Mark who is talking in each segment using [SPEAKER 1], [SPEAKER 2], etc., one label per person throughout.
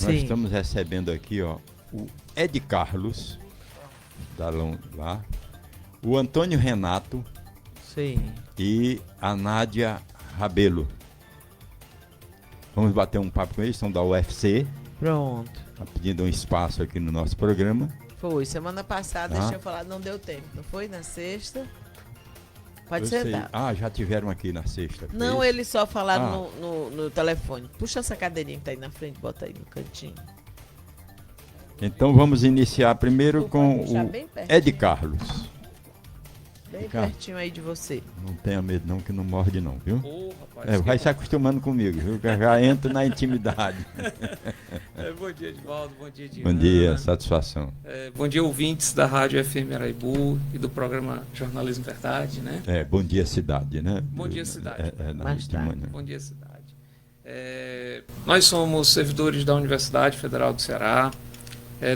[SPEAKER 1] Nós estamos recebendo aqui, ó, o Ed Carlos, lá, o Antônio Renato e a Nádia Rabelo. Vamos bater um papo com eles, são da UFC.
[SPEAKER 2] Pronto.
[SPEAKER 1] Tá pedindo um espaço aqui no nosso programa.
[SPEAKER 2] Foi, semana passada, deixa eu falar, não deu tempo, não foi? Na sexta? Pode sentar.
[SPEAKER 1] Já tiveram aqui na sexta.
[SPEAKER 2] Não, eles só falaram no telefone. Puxa essa cadeirinha que tá aí na frente, bota aí no cantinho.
[SPEAKER 1] Então vamos iniciar primeiro com o Ed Carlos.
[SPEAKER 2] Bem pertinho aí de você.
[SPEAKER 1] Não tenha medo não, que não morde não, viu?
[SPEAKER 3] Rapaz,
[SPEAKER 1] vai se acostumando comigo, viu? Já entro na intimidade.
[SPEAKER 3] Bom dia, Edvaldo. Bom dia, Diana.
[SPEAKER 1] Bom dia, satisfação.
[SPEAKER 3] Bom dia, ouvintes da Rádio FM Araibu e do programa Jornalismo Verdade, né?
[SPEAKER 1] Bom dia, cidade, né?
[SPEAKER 3] Bom dia, cidade.
[SPEAKER 1] Bom
[SPEAKER 3] dia, cidade. Nós somos servidores da Universidade Federal do Ceará,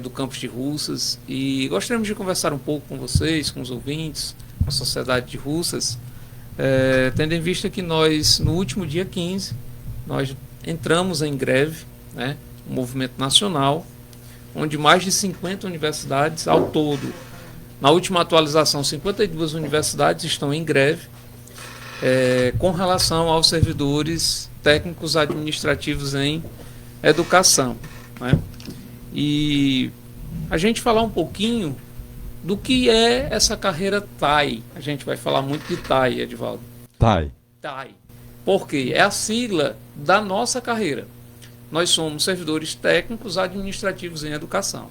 [SPEAKER 3] do campus de Russas, e gostaríamos de conversar um pouco com vocês, com os ouvintes, com a sociedade de Russas, tendo em vista que nós, no último dia 15, nós entramos em greve, né, um movimento nacional, onde mais de 50 universidades ao todo, na última atualização, 52 universidades estão em greve, com relação aos servidores técnicos administrativos em educação, né? E a gente falar um pouquinho do que é essa carreira TAI. A gente vai falar muito de TAI, Edvaldo.
[SPEAKER 1] TAI.
[SPEAKER 3] Por quê? É a sigla da nossa carreira. Nós somos servidores técnicos administrativos em educação.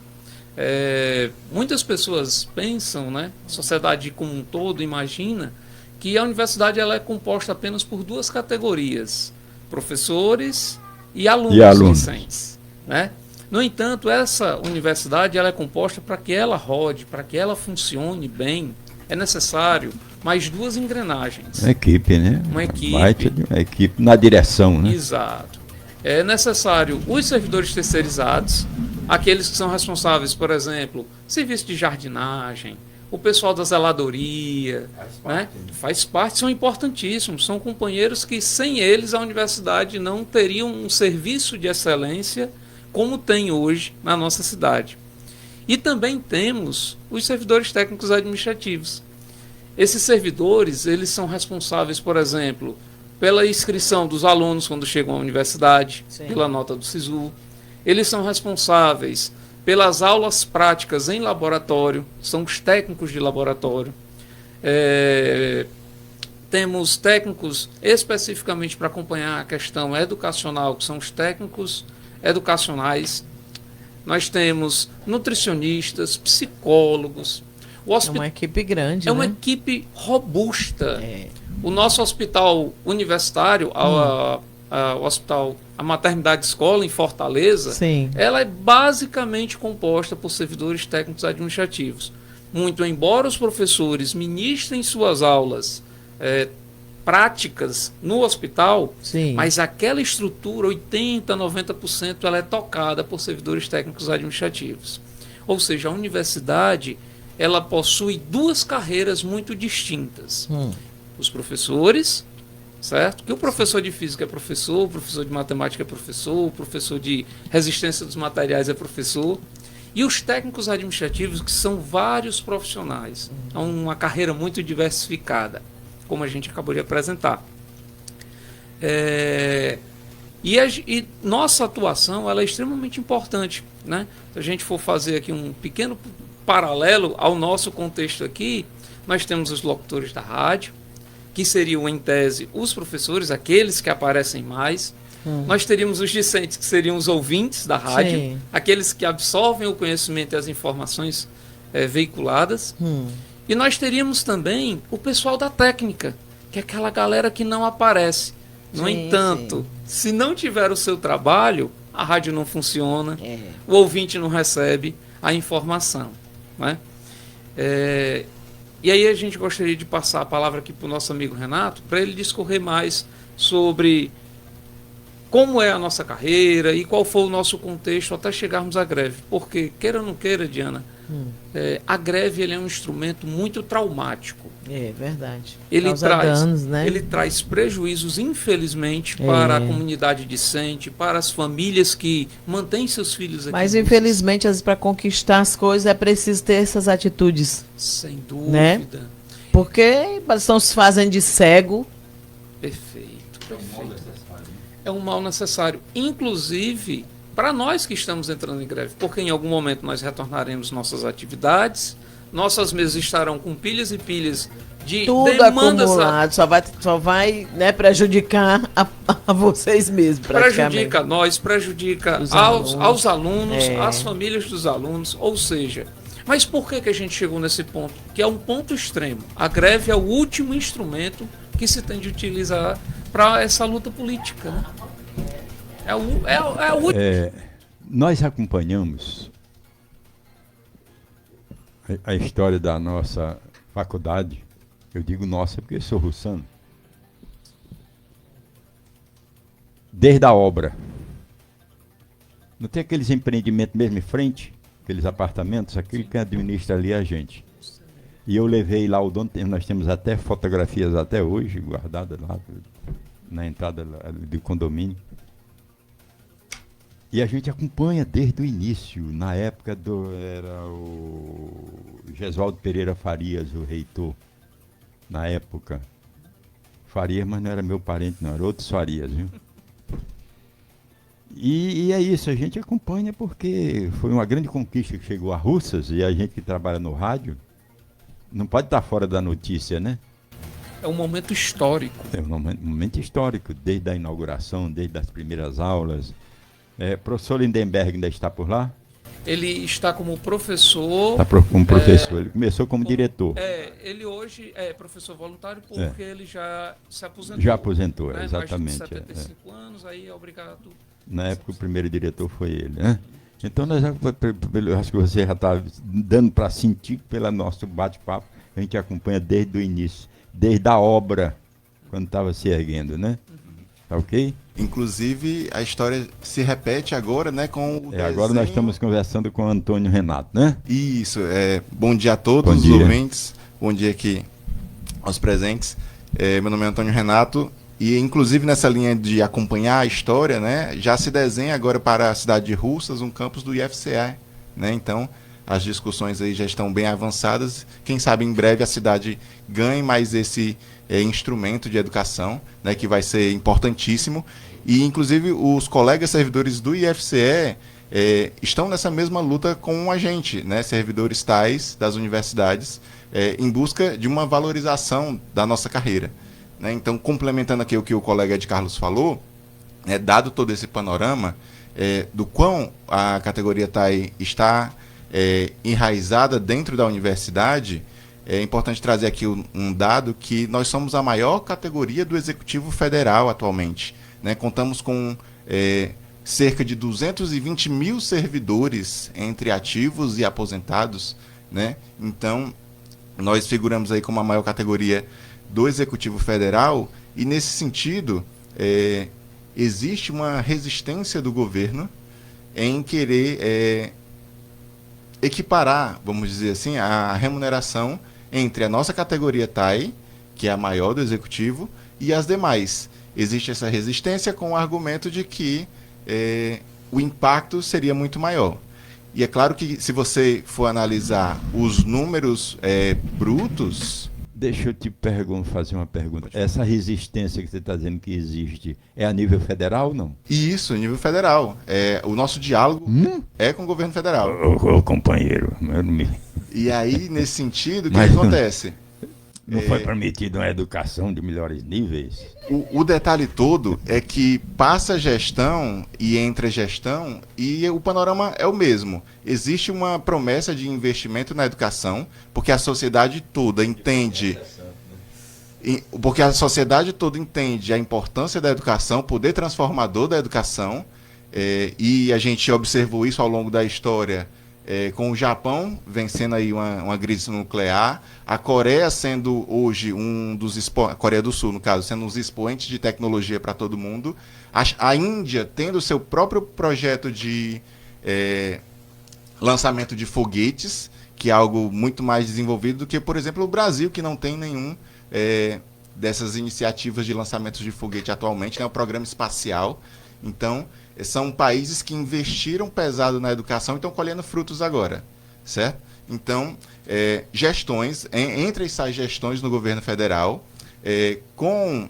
[SPEAKER 3] Muitas pessoas pensam, né, a sociedade como um todo imagina que a universidade ela é composta apenas por duas categorias, professores e alunos. Licentes, né? No entanto, essa universidade ela é composta para que ela rode, para que ela funcione bem, é necessário mais duas engrenagens.
[SPEAKER 1] Uma equipe, né?
[SPEAKER 3] Uma equipe.
[SPEAKER 1] Uma equipe na direção, né?
[SPEAKER 3] Exato. É necessário os servidores terceirizados, aqueles que são responsáveis, por exemplo, serviço de jardinagem, o pessoal da zeladoria, né? Faz parte, são importantíssimos, são companheiros que sem eles a universidade não teria um serviço de excelência como tem hoje na nossa cidade. E também temos os servidores técnicos administrativos. Esses servidores, eles são responsáveis, por exemplo, pela inscrição dos alunos quando chegam à universidade, pela nota do SISU. Eles são responsáveis pelas aulas práticas em laboratório, são os técnicos de laboratório. Temos técnicos especificamente para acompanhar a questão educacional, que são os técnicos educacionais. Nós temos nutricionistas, psicólogos.
[SPEAKER 2] É uma equipe grande,
[SPEAKER 3] né? Uma equipe robusta. O nosso hospital universitário, a maternidade escola em Fortaleza, ela é basicamente composta por servidores técnicos administrativos. Muito embora os professores ministrem suas aulas práticas no hospital, mas aquela estrutura, 80%, 90%, ela é tocada por servidores técnicos administrativos. Ou seja, a universidade ela possui duas carreiras muito distintas. Os professores, certo? Que o professor de física é professor, o professor de matemática é professor, o professor de resistência dos materiais é professor, e os técnicos administrativos, que são vários profissionais. É uma carreira muito diversificada, como a gente acabou de apresentar. E nossa atuação ela é extremamente importante, né? Se a gente for fazer aqui um pequeno paralelo ao nosso contexto aqui, nós temos os locutores da rádio, que seriam, em tese, os professores, aqueles que aparecem mais. Nós teríamos os discentes, que seriam os ouvintes da rádio, aqueles que absorvem o conhecimento e as informações veiculadas. E nós teríamos também o pessoal da técnica, que é aquela galera que não aparece. No entanto, se não tiver o seu trabalho, a rádio não funciona, o ouvinte não recebe a informação, né? E aí a gente gostaria de passar a palavra aqui para o nosso amigo Renato, para ele discorrer mais sobre como é a nossa carreira e qual foi o nosso contexto até chegarmos à greve. Porque, queira ou não queira, Diana, a greve ele é um instrumento muito traumático.
[SPEAKER 2] É verdade.
[SPEAKER 3] Ele traz
[SPEAKER 2] danos, né?
[SPEAKER 3] Ele traz prejuízos, infelizmente, para a comunidade discente, para as famílias que mantêm seus filhos aqui.
[SPEAKER 2] Mas, infelizmente, para conquistar as coisas é preciso ter essas atitudes.
[SPEAKER 3] Sem dúvida.
[SPEAKER 2] Né? Porque estão se fazendo de cego.
[SPEAKER 3] Perfeito. É um mal necessário. Inclusive, para nós que estamos entrando em greve, porque em algum momento nós retornaremos nossas atividades, nossas mesas estarão com pilhas e pilhas de
[SPEAKER 2] tudo
[SPEAKER 3] demandas
[SPEAKER 2] acumulado, só vai né, prejudicar a vocês mesmos, praticamente.
[SPEAKER 3] Prejudica nós, prejudica aos alunos, às famílias dos alunos, ou seja... Mas por que a gente chegou nesse ponto? Que é um ponto extremo. A greve é o último instrumento que se tem de utilizar para essa luta política. Né?
[SPEAKER 1] Nós acompanhamos a história da nossa faculdade. Eu digo nossa porque sou russano. Desde a obra. Não tem aqueles empreendimentos mesmo em frente? Aqueles apartamentos, aquele que administra ali a gente. E eu levei lá o dono, nós temos até fotografias até hoje, guardadas lá na entrada do condomínio. E a gente acompanha desde o início, na época era o Gesualdo Pereira Farias, o reitor, na época. Farias, mas não era meu parente não, era outros Farias, viu? E é isso, a gente acompanha porque foi uma grande conquista que chegou a Russas e a gente que trabalha no rádio não pode estar fora da notícia, né?
[SPEAKER 3] É um momento histórico.
[SPEAKER 1] É um momento histórico, desde a inauguração, desde as primeiras aulas. O professor Lindenberg ainda está por lá?
[SPEAKER 3] Ele está como professor.
[SPEAKER 1] Está como professor, ele começou como diretor.
[SPEAKER 3] Ele hoje é professor voluntário porque ele já se aposentou.
[SPEAKER 1] Já aposentou,
[SPEAKER 3] né?
[SPEAKER 1] exatamente.
[SPEAKER 3] Mais de 75 anos, aí é obrigado.
[SPEAKER 1] Na época o primeiro diretor foi ele, né? Então eu acho que você já está dando para sentir pelo nosso bate-papo, a gente acompanha desde o início, desde a obra, quando estava se erguendo, né? Tá ok?
[SPEAKER 4] Inclusive, a história se repete agora, né, com o desenho...
[SPEAKER 1] Agora nós estamos conversando com o Antônio Renato, né?
[SPEAKER 4] Isso, bom dia a todos os ouvintes, bom dia aqui aos presentes. Meu nome é Antônio Renato e, inclusive, nessa linha de acompanhar a história, né, já se desenha agora para a cidade de Russas um campus do IFCE, né? Então, as discussões aí já estão bem avançadas. Quem sabe em breve a cidade ganhe mais esse instrumento de educação, né, que vai ser importantíssimo. E, inclusive, os colegas servidores do IFCE estão nessa mesma luta com a gente, né, servidores tais das universidades, em busca de uma valorização da nossa carreira. Né? Então, complementando aqui o que o colega Ed Carlos falou, dado todo esse panorama do quão a categoria TAI está enraizada dentro da universidade, é importante trazer aqui um dado que nós somos a maior categoria do Executivo Federal atualmente. Né? Contamos com cerca de 220 mil servidores entre ativos e aposentados. Né? Então, nós figuramos aí como a maior categoria do Executivo Federal e, nesse sentido, existe uma resistência do governo em querer equiparar, vamos dizer assim, a remuneração entre a nossa categoria TAI, que é a maior do Executivo, e as demais. Existe essa resistência com o argumento de que o impacto seria muito maior. E é claro que, se você for analisar os números brutos...
[SPEAKER 1] Deixa eu te fazer uma pergunta. Essa resistência que você está dizendo que existe é a nível federal ou não?
[SPEAKER 4] Isso, a nível federal. O nosso diálogo é com o governo federal.
[SPEAKER 1] Ô, companheiro, eu não me...
[SPEAKER 4] E aí, nesse sentido, o que acontece?
[SPEAKER 1] Não foi permitida uma educação de melhores níveis?
[SPEAKER 4] O detalhe todo é que passa a gestão e entra a gestão e o panorama é o mesmo. Existe uma promessa de investimento na educação, porque a sociedade toda entende... Porque a sociedade toda entende a importância da educação, o poder transformador da educação, e a gente observou isso ao longo da história com o Japão vencendo aí uma crise nuclear, a Coreia sendo hoje a Coreia do Sul, no caso, sendo um dos expoentes de tecnologia para todo mundo, a Índia tendo seu próprio projeto de lançamento de foguetes, que é algo muito mais desenvolvido do que, por exemplo, o Brasil, que não tem nenhum dessas iniciativas de lançamento de foguete atualmente, né, o programa espacial. Então, são países que investiram pesado na educação e estão colhendo frutos agora, certo? Então, gestões, entre essas gestões no governo federal, com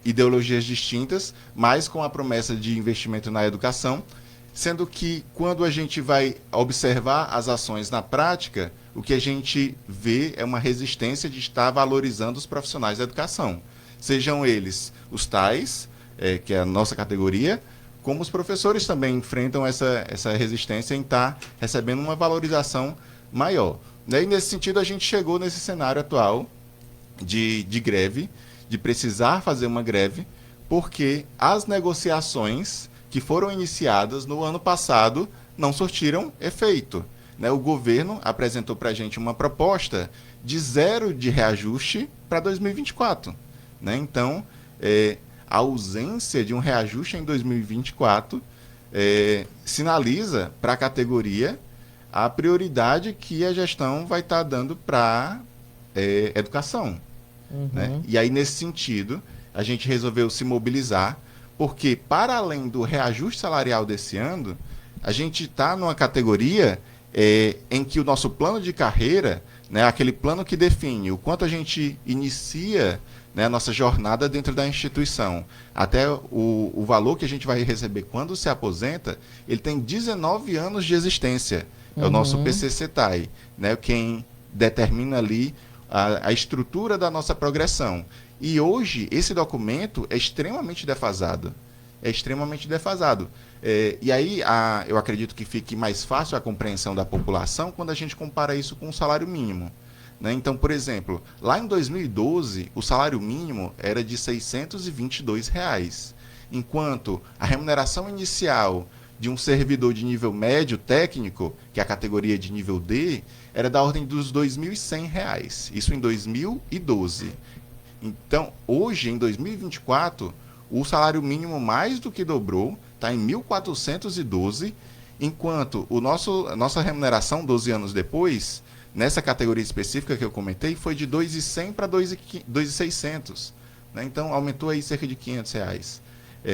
[SPEAKER 4] ideologias distintas, mas com a promessa de investimento na educação, sendo que, quando a gente vai observar as ações na prática, o que a gente vê é uma resistência de estar valorizando os profissionais da educação. Sejam eles os tais, que é a nossa categoria, como os professores também enfrentam essa resistência em estar recebendo uma valorização maior. E nesse sentido, a gente chegou nesse cenário atual de greve, de precisar fazer uma greve, porque as negociações que foram iniciadas no ano passado não surtiram efeito. O governo apresentou para a gente uma proposta de 0 de reajuste para 2024. Então, a ausência de um reajuste em 2024 sinaliza para a categoria a prioridade que a gestão vai estar dando para educação. Uhum. E aí, nesse sentido, a gente resolveu se mobilizar, porque, para além do reajuste salarial desse ano, a gente está numa categoria em que o nosso plano de carreira, aquele plano que define o quanto a gente inicia a nossa jornada dentro da instituição, até o valor que a gente vai receber quando se aposenta, ele tem 19 anos de existência. É o nosso PCCETAI, quem determina ali a estrutura da nossa progressão. E hoje, esse documento é extremamente defasado. E aí, eu acredito que fique mais fácil a compreensão da população quando a gente compara isso com o salário mínimo. Então, por exemplo, lá em 2012, o salário mínimo era de R$ 622, enquanto a remuneração inicial de um servidor de nível médio técnico, que é a categoria de nível D, era da ordem dos R$ 2.100. Isso em 2012. Então, hoje, em 2024, o salário mínimo mais do que dobrou, está em 1.412, enquanto a nossa remuneração, 12 anos depois, nessa categoria específica que eu comentei, foi de R$ 2.100 para R$ 2.600. Então, aumentou aí cerca de R$ 500.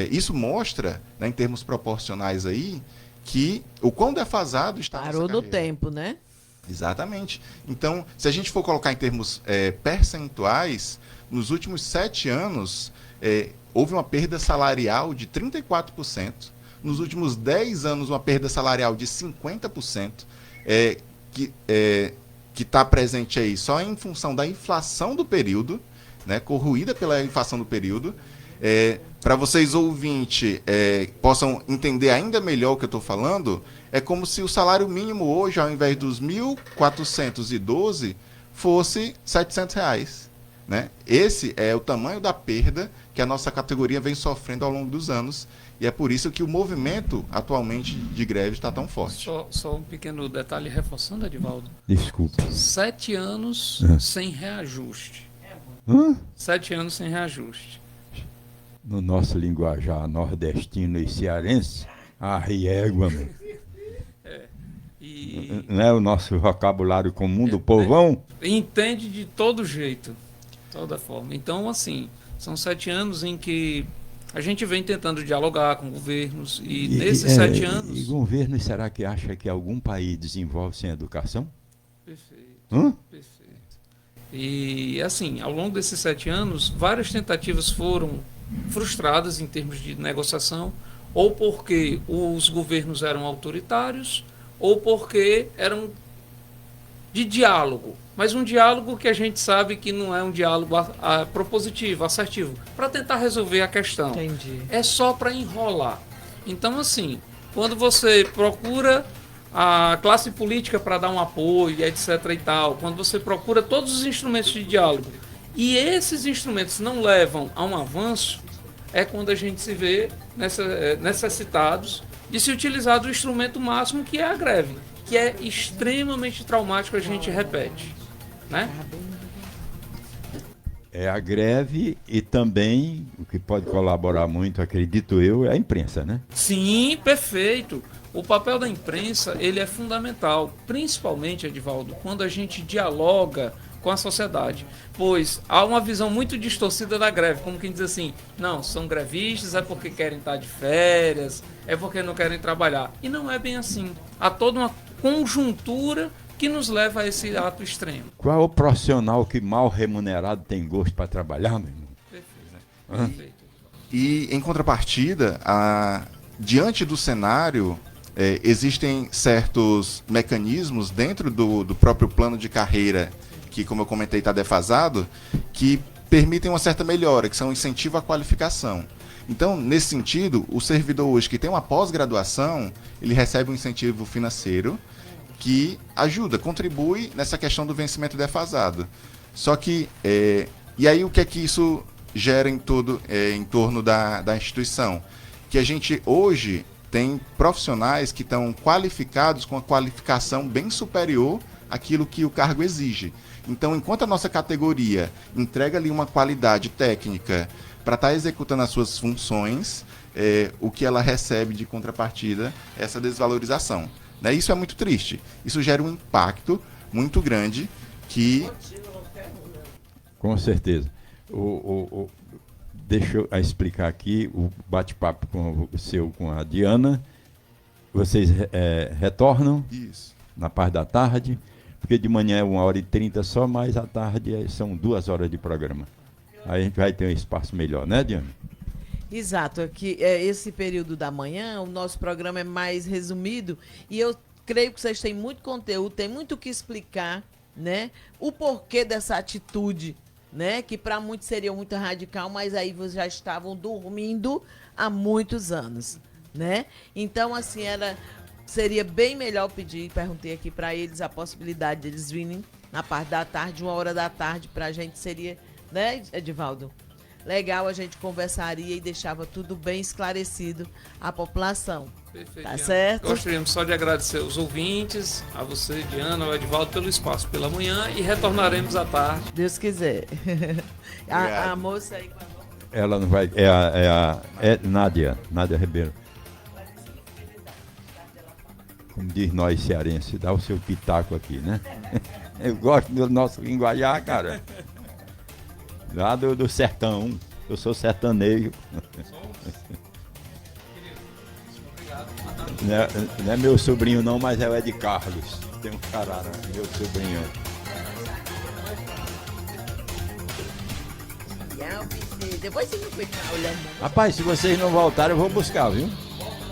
[SPEAKER 4] Isso mostra, em termos proporcionais aí, que o quão defasado está
[SPEAKER 2] Parou no tempo, né?
[SPEAKER 4] Exatamente. Então, se a gente for colocar em termos percentuais, nos últimos 7 anos, houve uma perda salarial de 34%. Nos últimos 10 anos, uma perda salarial de 50%, que está presente aí só em função da inflação do período, corroída pela inflação do período. Para vocês, ouvintes, possam entender ainda melhor o que eu estou falando, é como se o salário mínimo hoje, ao invés dos 1.412, fosse R$ 700. Esse é o tamanho da perda que a nossa categoria vem sofrendo ao longo dos anos, e é por isso que o movimento atualmente de greve está tão forte.
[SPEAKER 3] Só um pequeno detalhe reforçando, Edivaldo.
[SPEAKER 1] Desculpe.
[SPEAKER 3] 7 anos sem reajuste. 7 anos sem reajuste.
[SPEAKER 1] No nosso linguajar nordestino e cearense, a riégua, meu. Não é o nosso vocabulário comum do povão?
[SPEAKER 3] Entende de todo jeito, toda forma. Então, assim, são 7 anos em que a gente vem tentando dialogar com governos e nesses 7 anos...
[SPEAKER 1] E governos, será que acha que algum país desenvolve sem educação?
[SPEAKER 3] Perfeito. Perfeito. E, assim, ao longo desses 7 anos, várias tentativas foram frustradas em termos de negociação, ou porque os governos eram autoritários, ou porque eram de diálogo. Mas um diálogo que a gente sabe que não é um diálogo propositivo, assertivo, para tentar resolver a questão.
[SPEAKER 2] Entendi.
[SPEAKER 3] É só para enrolar. Então, assim, quando você procura a classe política para dar um apoio, etc. e tal, quando você procura todos os instrumentos de diálogo, e esses instrumentos não levam a um avanço, é quando a gente se vê necessitados de se utilizar do instrumento máximo, que é a greve, que é extremamente traumático, a gente repete, né?
[SPEAKER 1] É a greve e também, o que pode colaborar muito, acredito eu, é a imprensa, né?
[SPEAKER 3] Sim, perfeito. O papel da imprensa, ele é fundamental, principalmente, Edivaldo, quando a gente dialoga com a sociedade, pois há uma visão muito distorcida da greve, como quem diz assim, não, são grevistas, é porque querem estar de férias, é porque não querem trabalhar. E não é bem assim. Há toda uma conjuntura que nos leva a esse ato extremo.
[SPEAKER 1] Qual é o profissional que mal remunerado tem gosto para trabalhar, meu irmão?
[SPEAKER 3] Perfeito, né? Perfeito.
[SPEAKER 4] E em contrapartida, diante do cenário, existem certos mecanismos dentro do próprio plano de carreira, que, como eu comentei, está defasado, que permitem uma certa melhora, que são o incentivo à qualificação. Então, nesse sentido, o servidor hoje que tem uma pós-graduação, ele recebe um incentivo financeiro que ajuda, contribui nessa questão do vencimento defasado. Só que, e aí o que é que isso gera em torno da instituição? Que a gente hoje tem profissionais que estão qualificados com a qualificação bem superior àquilo que o cargo exige. Então, enquanto a nossa categoria entrega ali uma qualidade técnica para estar executando as suas funções, o que ela recebe de contrapartida é essa desvalorização. Né? Isso é muito triste. Isso gera um impacto muito grande que...
[SPEAKER 1] Com certeza. Deixa eu explicar aqui o bate-papo com a Diana. Vocês retornam?
[SPEAKER 4] Isso.
[SPEAKER 1] Na parte da tarde, porque de manhã é 1h30 só, mas à tarde são 2 horas de programa. Aí a gente vai ter um espaço melhor, né, Diana?
[SPEAKER 2] Exato, aqui esse período da manhã, o nosso programa é mais resumido e eu creio que vocês têm muito conteúdo, tem muito o que explicar, né? O porquê dessa atitude, né? Que para muitos seria muito radical, mas aí vocês já estavam dormindo há muitos anos, né? Então, assim, seria bem melhor perguntei aqui para eles a possibilidade de eles virem na parte da tarde, 1h da tarde, para a gente seria, né, Edivaldo? Legal, a gente conversaria e deixava tudo bem esclarecido à população.
[SPEAKER 3] Perfeito.
[SPEAKER 2] Tá certo?
[SPEAKER 3] Gostaríamos só de agradecer aos ouvintes, a você, Diana, ao Edivaldo, pelo espaço pela manhã e retornaremos à tarde.
[SPEAKER 2] Deus quiser. a moça aí com a mão.
[SPEAKER 1] Ela não vai. É Nádia Ribeiro. Como diz nós cearenses, dá o seu pitaco aqui, né? Eu gosto do nosso linguajar, cara. Lá do sertão. Eu sou sertanejo. Não é meu sobrinho não, mas é o Ed Carlos. Tem um carara, meu sobrinho.
[SPEAKER 2] Depois você não fica olhando.
[SPEAKER 1] Rapaz, se vocês não voltarem, eu vou buscar, viu?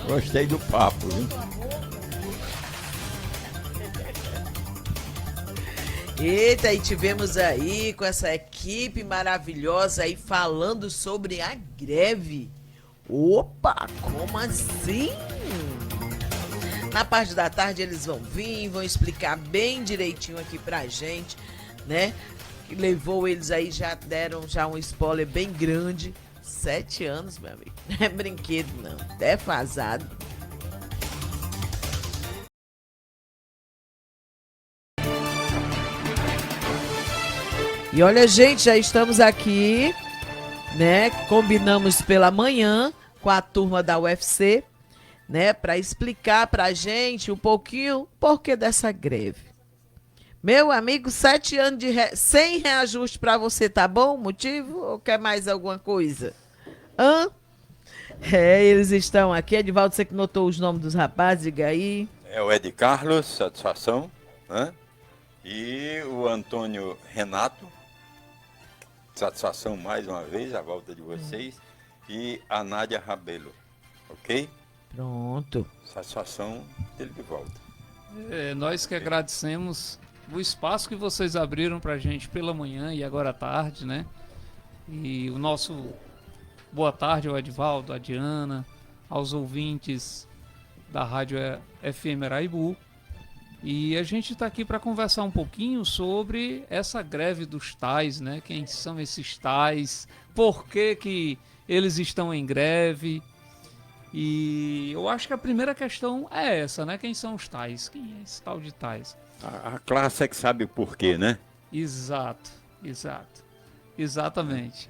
[SPEAKER 1] Gostei do papo, viu?
[SPEAKER 2] Eita, e tivemos aí com essa equipe maravilhosa aí falando sobre a greve. Opa, como assim? Na parte da tarde eles vão vir, vão explicar bem direitinho aqui pra gente, né? Que levou eles aí, já deram um spoiler bem grande. 7 anos, meu amigo. Não é brinquedo, não. Defasado. E olha, gente, já estamos aqui, né? Combinamos pela manhã com a turma da UFC, né? Para explicar pra gente um pouquinho o porquê dessa greve. Meu amigo, 7 anos sem reajuste para você, tá bom? Motivo ou quer mais alguma coisa? Eles estão aqui. Edivaldo, você que notou os nomes dos rapazes, diga aí.
[SPEAKER 1] É o Ed Carlos, satisfação, né? E o Antônio Renato, satisfação mais uma vez, a volta de vocês. E a Nádia Rabelo, ok?
[SPEAKER 2] Pronto.
[SPEAKER 1] Satisfação dele de volta.
[SPEAKER 3] Nós que agradecemos o espaço que vocês abriram pra gente pela manhã e agora à tarde, né? E o nosso boa tarde ao Edivaldo, à Diana, aos ouvintes da Rádio FM Araibu. E a gente está aqui para conversar um pouquinho sobre essa greve dos tais, né? Quem são esses tais? Por que eles estão em greve. E eu acho que a primeira questão é essa, né? Quem são os tais? Quem é esse tal de tais?
[SPEAKER 1] A classe é que sabe o porquê, né?
[SPEAKER 3] Exato. Exatamente.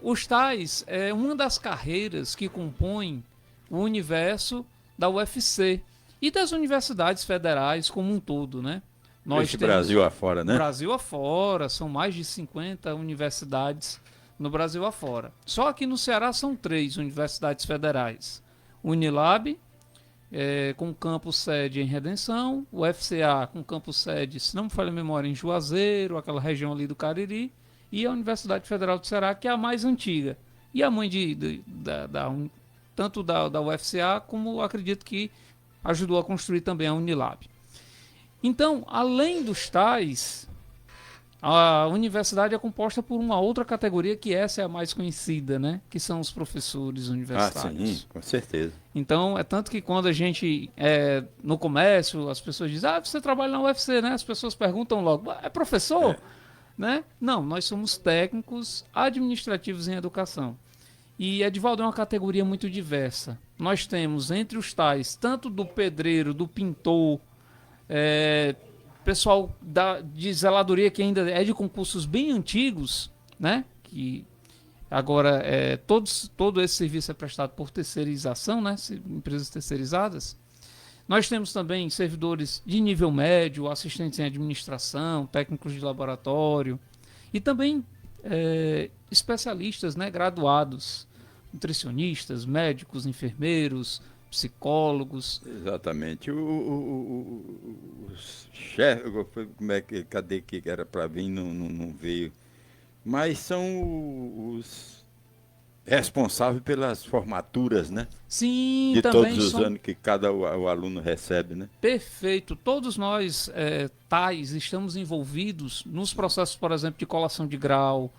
[SPEAKER 3] Os tais é uma das carreiras que compõem o universo da UFC e das universidades federais como um todo, né?
[SPEAKER 1] Nós temos Brasil afora, né?
[SPEAKER 3] Brasil afora, são mais de 50 universidades no Brasil afora. Só aqui no Ceará são 3 universidades federais. Unilab, com campus sede em Redenção, o FCA com campus sede, se não me falha a memória, em Juazeiro, aquela região ali do Cariri, e a Universidade Federal do Ceará, que é a mais antiga. E a mãe tanto da UFCA, como acredito que ajudou a construir também a Unilab. Então, além dos tais, a universidade é composta por uma outra categoria, que essa é a mais conhecida, né? Que são os professores universitários.
[SPEAKER 1] Sim, com certeza.
[SPEAKER 3] Então, é tanto que quando a gente, no comércio, as pessoas dizem, você trabalha na UFC, né? As pessoas perguntam logo, é professor? Né? Não, nós somos técnicos administrativos em educação. E Edivaldo é uma categoria muito diversa. Nós temos entre os tais, tanto do pedreiro, do pintor, pessoal de zeladoria que ainda é de concursos bem antigos, né? Que agora todo esse serviço é prestado por terceirização, né? Empresas terceirizadas. Nós temos também servidores de nível médio, assistentes em administração, técnicos de laboratório e também especialistas, né, graduados, nutricionistas, médicos, enfermeiros, psicólogos.
[SPEAKER 1] Exatamente. Os chefes, cadê que era para vir, não veio. Mas são os responsáveis pelas formaturas, né?
[SPEAKER 3] Sim,
[SPEAKER 1] de
[SPEAKER 3] também
[SPEAKER 1] todos os anos que o aluno recebe, né?
[SPEAKER 3] Perfeito. Todos nós, tais, estamos envolvidos nos processos, por exemplo, de colação de grau.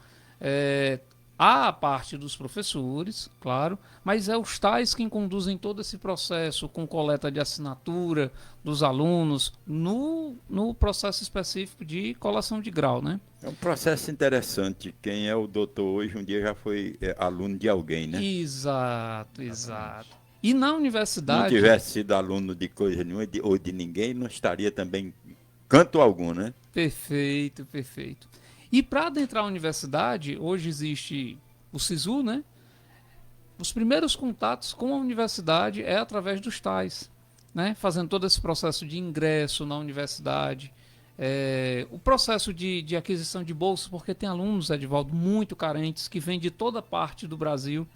[SPEAKER 3] Há a parte dos professores, claro, mas é os tais quem conduzem todo esse processo com coleta de assinatura dos alunos no processo específico de colação de grau, né?
[SPEAKER 1] É um processo interessante. Quem é o doutor hoje, um dia já foi aluno de alguém, né?
[SPEAKER 3] Exato. E na universidade...
[SPEAKER 1] Se não tivesse sido aluno de coisa nenhuma ou de ninguém, não estaria também canto algum, né?
[SPEAKER 3] Perfeito. E para adentrar a universidade, hoje existe o SISU, né? Os primeiros contatos com a universidade é através dos tais, né? Fazendo todo esse processo de ingresso na universidade, o processo de aquisição de bolsas, porque tem alunos, Edivaldo, muito carentes, que vêm de toda parte do Brasil,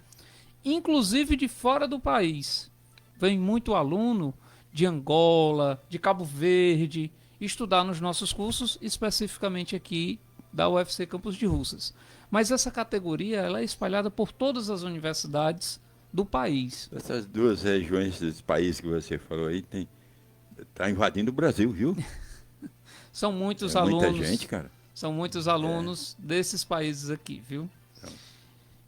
[SPEAKER 3] inclusive de fora do país. Vem muito aluno de Angola, de Cabo Verde, estudar nos nossos cursos, especificamente aqui da UFC Campos de Russas. Mas essa categoria ela é espalhada por todas as universidades do país.
[SPEAKER 1] Essas duas regiões dos países que você falou aí está invadindo o Brasil, viu?
[SPEAKER 3] São muitos alunos.
[SPEAKER 1] Muita gente, cara.
[SPEAKER 3] São muitos alunos desses países aqui, viu?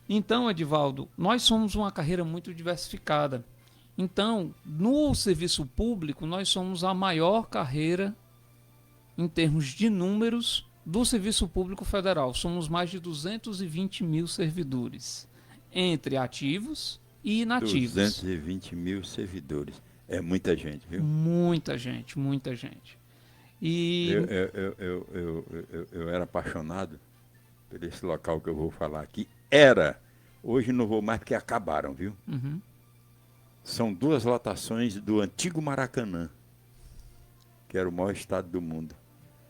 [SPEAKER 3] Então, Edivaldo, nós somos uma carreira muito diversificada. Então, no serviço público, nós somos a maior carreira em termos de números do Serviço Público Federal. Somos mais de 220 mil servidores, entre ativos e inativos.
[SPEAKER 1] 220 mil servidores. É muita gente, viu?
[SPEAKER 3] Muita gente. E
[SPEAKER 1] eu era apaixonado por esse local que eu vou falar aqui. Hoje não vou mais porque acabaram, viu?
[SPEAKER 3] Uhum.
[SPEAKER 1] São 2 lotações do antigo Maracanã, que era o maior estádio do mundo.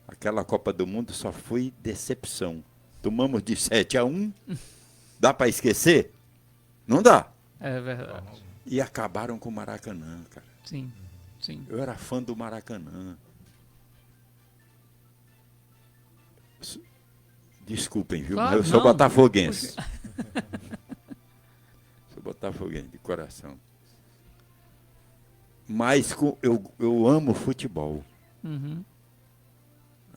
[SPEAKER 1] Aquela Copa do Mundo só foi decepção. Tomamos de 7-1. Dá para esquecer? Não dá.
[SPEAKER 3] É verdade.
[SPEAKER 1] E acabaram com o Maracanã, cara.
[SPEAKER 3] Sim.
[SPEAKER 1] Eu era fã do Maracanã. Desculpem, viu?
[SPEAKER 3] Claro,
[SPEAKER 1] mas eu sou botafoguense. Sou botafoguense de coração. Mas eu amo futebol.
[SPEAKER 3] Uhum.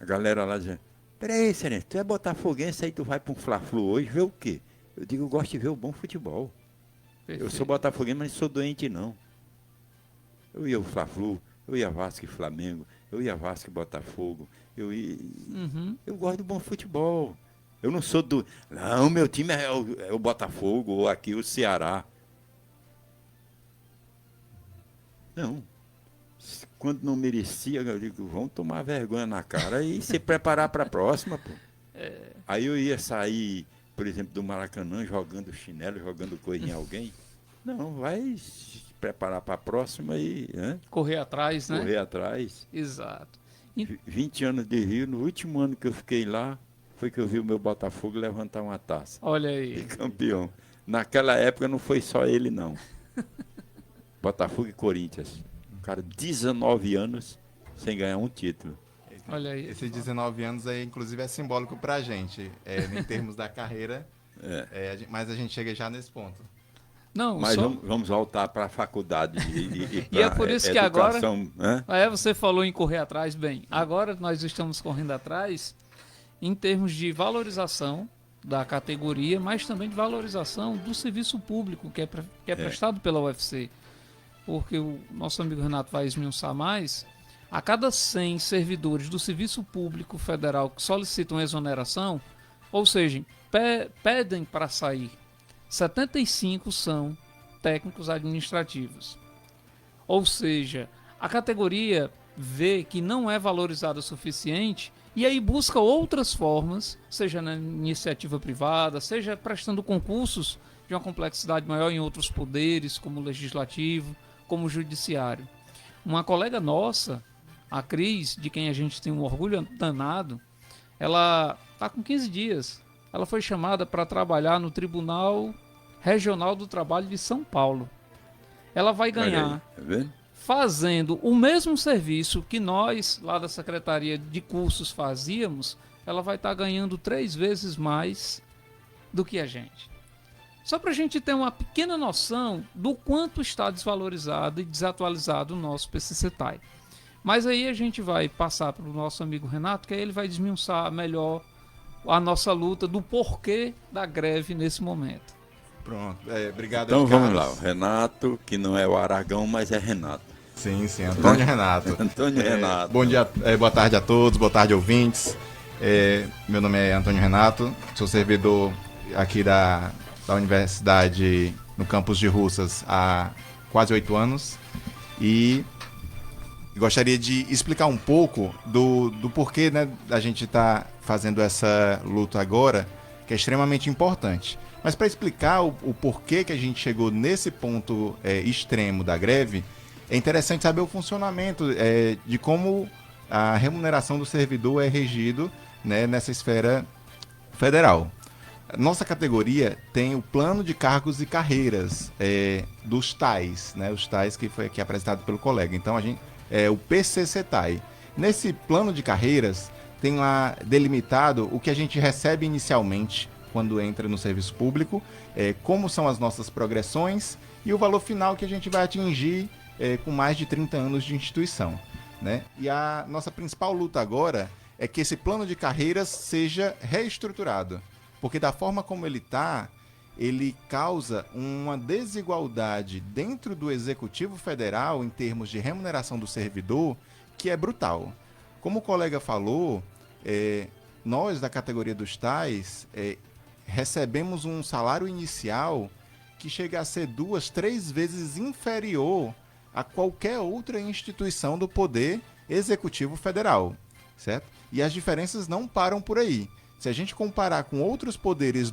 [SPEAKER 1] A galera lá dizendo, peraí, Sereno, tu é botafoguense, aí tu vai para um Fla-Flu hoje, ver o quê? Eu digo, eu gosto de ver o bom futebol. Perfeito. Eu sou botafoguense, mas não sou doente, não. Eu ia ao Fla-Flu, eu ia Vasco e Flamengo, eu ia Vasco e Botafogo, eu gosto do bom futebol. Eu não sou do... Não, meu time é o Botafogo ou aqui o Ceará. Não. Quando não merecia, eu digo, vamos tomar vergonha na cara e se preparar para a próxima, pô. Aí eu ia sair, por exemplo, do Maracanã jogando chinelo, jogando coisa em alguém. Não, vai se preparar para a próxima e...
[SPEAKER 3] Correr atrás, né?
[SPEAKER 1] Correr atrás.
[SPEAKER 3] Exato.
[SPEAKER 1] 20 anos de Rio, no último ano que eu fiquei lá, foi que eu vi o meu Botafogo levantar uma taça.
[SPEAKER 3] Olha aí.
[SPEAKER 1] E campeão. Naquela época não foi só ele, não. Botafogo e Corinthians. Cara, 19 anos sem ganhar um título.
[SPEAKER 3] Olha aí.
[SPEAKER 4] Esses 19 anos aí, inclusive, é simbólico pra gente, em termos da carreira, mas a gente chega já nesse ponto.
[SPEAKER 3] Não,
[SPEAKER 1] mas vamos voltar para a faculdade.
[SPEAKER 3] E é por isso que agora...
[SPEAKER 1] Né?
[SPEAKER 3] Você falou em correr atrás, bem, agora nós estamos correndo atrás em termos de valorização da categoria, mas também de valorização do serviço público que é prestado pela UFC. Porque o nosso amigo Renato vai esmiuçar mais, a cada 100 servidores do Serviço Público Federal que solicitam exoneração, ou seja, pedem para sair, 75 são técnicos administrativos. Ou seja, a categoria vê que não é valorizada o suficiente e aí busca outras formas, seja na iniciativa privada, seja prestando concursos de uma complexidade maior em outros poderes, como o legislativo, como o judiciário. Uma colega nossa, a Cris, de quem a gente tem um orgulho danado, ela está com 15 dias. Ela foi chamada para trabalhar no Tribunal Regional do Trabalho de São Paulo. Ela vai ganhar fazendo o mesmo serviço que nós, lá da Secretaria de Cursos, fazíamos. Ela vai estar ganhando 3 vezes mais do que a gente. Só para a gente ter uma pequena noção do quanto está desvalorizado e desatualizado o nosso PCCETAI. Mas aí a gente vai passar para o nosso amigo Renato, que aí ele vai desmiuçar melhor a nossa luta do porquê da greve nesse momento.
[SPEAKER 4] Pronto, obrigado.
[SPEAKER 1] Então vamos lá, o Renato, que não é o Aragão, mas é Renato.
[SPEAKER 4] Sim, Antônio Renato.
[SPEAKER 1] Antônio Renato.
[SPEAKER 4] Bom dia, boa tarde a todos, boa tarde ouvintes. Meu nome é Antônio Renato, sou servidor aqui da Universidade no campus de Russas há quase 8 anos e gostaria de explicar um pouco do porquê, né, da gente estar fazendo essa luta agora, que é extremamente importante. Mas para explicar o porquê que a gente chegou nesse ponto extremo da greve, é interessante saber o funcionamento de como a remuneração do servidor é regido, né, nessa esfera federal. Nossa categoria tem o plano de cargos e carreiras dos TAIs, né, os TAIs que foi aqui apresentado pelo colega. Então a gente o PCCETAI. Nesse plano de carreiras tem lá delimitado o que a gente recebe inicialmente quando entra no serviço público, como são as nossas progressões e o valor final que a gente vai atingir com mais de 30 anos de instituição, né? E a nossa principal luta agora é que esse plano de carreiras seja reestruturado, porque da forma como ele está, ele causa uma desigualdade dentro do Executivo Federal em termos de remuneração do servidor que é brutal. Como o colega falou, nós da categoria dos TAIs recebemos um salário inicial que chega a ser 2, 3 vezes inferior a qualquer outra instituição do Poder Executivo Federal, certo? E as diferenças não param por aí. Se a gente comparar com outros poderes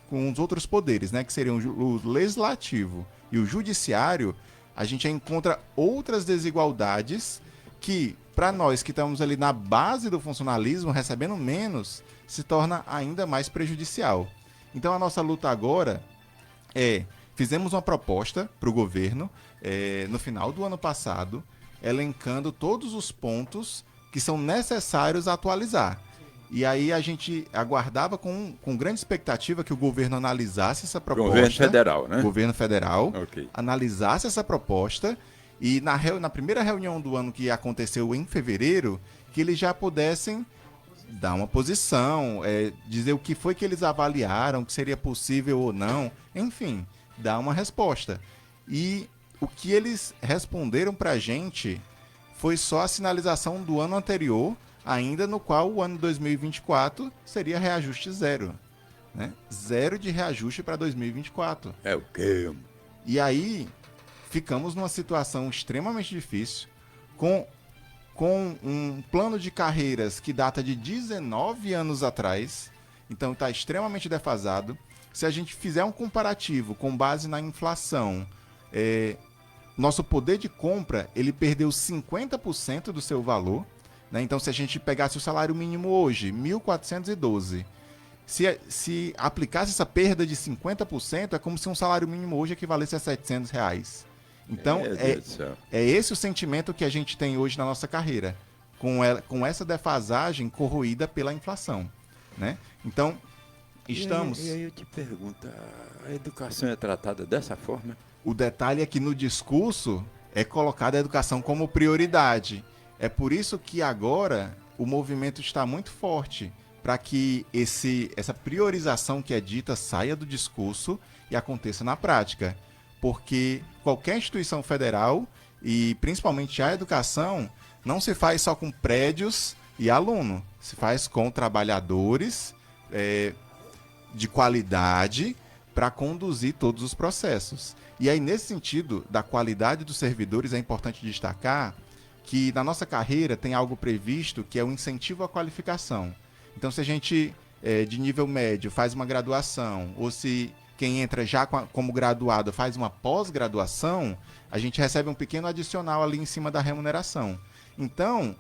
[SPEAKER 4] com os outros poderes, né, que seriam o legislativo e o judiciário, a gente encontra outras desigualdades que, para nós que estamos ali na base do funcionalismo, recebendo menos, se torna ainda mais prejudicial. Então a nossa luta agora fizemos uma proposta para o governo no final do ano passado, elencando todos os pontos que são necessários atualizar. E aí a gente aguardava com grande expectativa que o governo analisasse essa proposta.
[SPEAKER 1] Governo federal, né?
[SPEAKER 4] Governo federal,
[SPEAKER 1] okay.
[SPEAKER 4] Analisasse essa proposta e na primeira reunião do ano que aconteceu em fevereiro, que eles já pudessem dar uma posição, dizer o que foi que eles avaliaram, que seria possível ou não, enfim, dar uma resposta. E o que eles responderam pra gente foi só a sinalização do ano anterior, ainda no qual o ano 2024 seria reajuste zero. Né? Zero de reajuste para 2024.
[SPEAKER 1] É o quê?
[SPEAKER 4] E aí, ficamos numa situação extremamente difícil, com um plano de carreiras que data de 19 anos atrás, então está extremamente defasado. Se a gente fizer um comparativo com base na inflação, nosso poder de compra ele perdeu 50% do seu valor. Né? Então, se a gente pegasse o salário mínimo hoje, 1.412, se aplicasse essa perda de 50%, é como se um salário mínimo hoje equivalesse a R$700. Então, é esse o sentimento que a gente tem hoje na nossa carreira, com essa defasagem corroída pela inflação. Né? Então, estamos...
[SPEAKER 1] E aí eu te pergunto, a educação é tratada dessa forma?
[SPEAKER 4] O detalhe é que no discurso é colocada a educação como prioridade. É por isso que agora o movimento está muito forte para que essa priorização que é dita saia do discurso e aconteça na prática. Porque qualquer instituição federal, e principalmente a educação, não se faz só com prédios e aluno. Se faz com trabalhadores de qualidade para conduzir todos os processos. E aí, nesse sentido, da qualidade dos servidores, é importante destacar que na nossa carreira tem algo previsto que é o incentivo à qualificação. Então, se a gente, de nível médio, faz uma graduação, ou se quem entra já como graduado faz uma pós-graduação, a gente recebe um pequeno adicional ali em cima da remuneração. Então,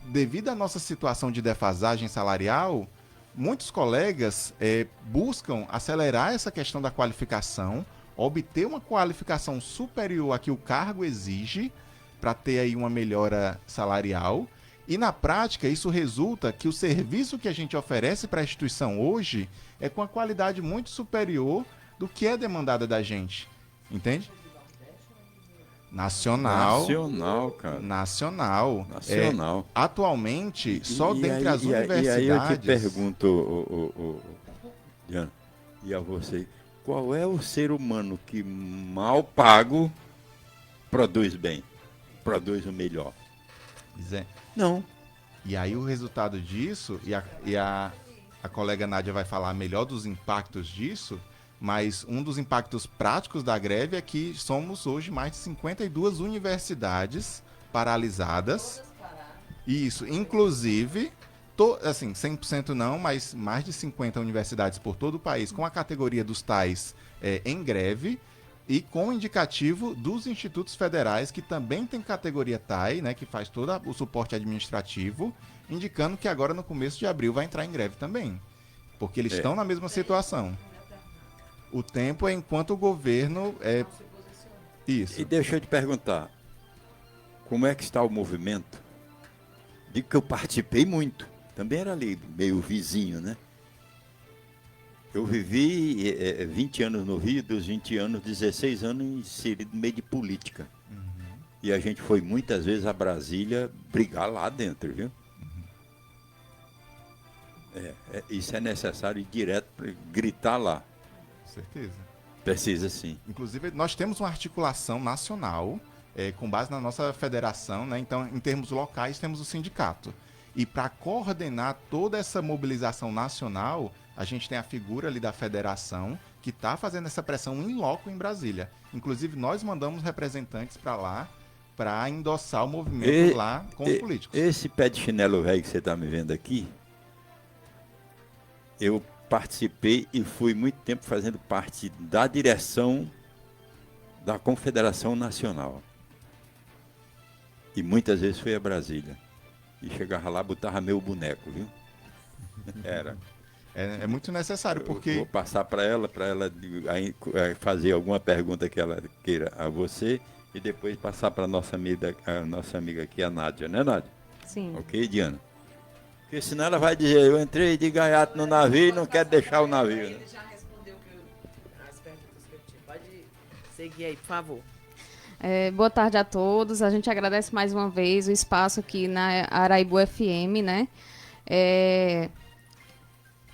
[SPEAKER 4] devido à nossa situação de defasagem salarial, muitos colegas buscam acelerar essa questão da qualificação, obter uma qualificação superior a que o cargo exige para ter aí uma melhora salarial. E na prática, isso resulta que o serviço que a gente oferece para a instituição hoje é com a qualidade muito superior do que é demandada da gente. Entende? Nacional, cara. Nacional. Atualmente, só dentre as universidades...
[SPEAKER 1] E aí eu te pergunto, Diana, e a você, qual é o ser humano que mal pago produz bem, produz o melhor? Não.
[SPEAKER 4] E aí o resultado disso, e a colega Nádia vai falar melhor dos impactos disso, mas um dos impactos práticos da greve é que somos hoje mais de 52 universidades paralisadas. Isso, inclusive, assim, 100% não, mas mais de 50 universidades por todo o país com a categoria dos tais em greve, e com o indicativo dos institutos federais, que também tem categoria TAI, né, que faz todo o suporte administrativo, indicando que agora no começo de abril vai entrar em greve também, porque eles estão na mesma situação. O tempo é enquanto o governo... Isso.
[SPEAKER 1] E deixa eu te perguntar, como é que está o movimento? Digo que eu participei muito, também era ali meio vizinho, né? Eu vivi 20 anos no Rio, dos 20 anos, 16 anos inserido no meio de política. Uhum. E a gente foi muitas vezes a Brasília brigar lá dentro, viu? Uhum. Isso é necessário ir direto para gritar lá.
[SPEAKER 4] Com certeza.
[SPEAKER 1] Precisa sim.
[SPEAKER 4] Inclusive, nós temos uma articulação nacional, com base na nossa federação, né? Então, em termos locais, temos o sindicato. E para coordenar toda essa mobilização nacional, a gente tem a figura ali da federação que está fazendo essa pressão em loco em Brasília. Inclusive, nós mandamos representantes para lá para endossar o movimento lá com os políticos.
[SPEAKER 1] Esse pé de chinelo velho que você está me vendo aqui, eu participei e fui muito tempo fazendo parte da direção da Confederação Nacional. E muitas vezes fui a Brasília. E chegava lá, botava meu boneco, viu? Era.
[SPEAKER 4] É muito necessário, porque...
[SPEAKER 1] Eu vou passar para ela fazer alguma pergunta que ela queira a você e depois passar para a nossa amiga aqui, a Nádia, né, Nádia?
[SPEAKER 5] Sim.
[SPEAKER 1] Ok, Diana? Porque senão ela vai dizer, eu entrei de gaiato no navio e não quero deixar o navio. Né?
[SPEAKER 2] Ele já respondeu as perguntas que eu tinha. Pode seguir aí, por favor.
[SPEAKER 5] Boa tarde a todos. A gente agradece mais uma vez o espaço aqui na Araibu FM, né?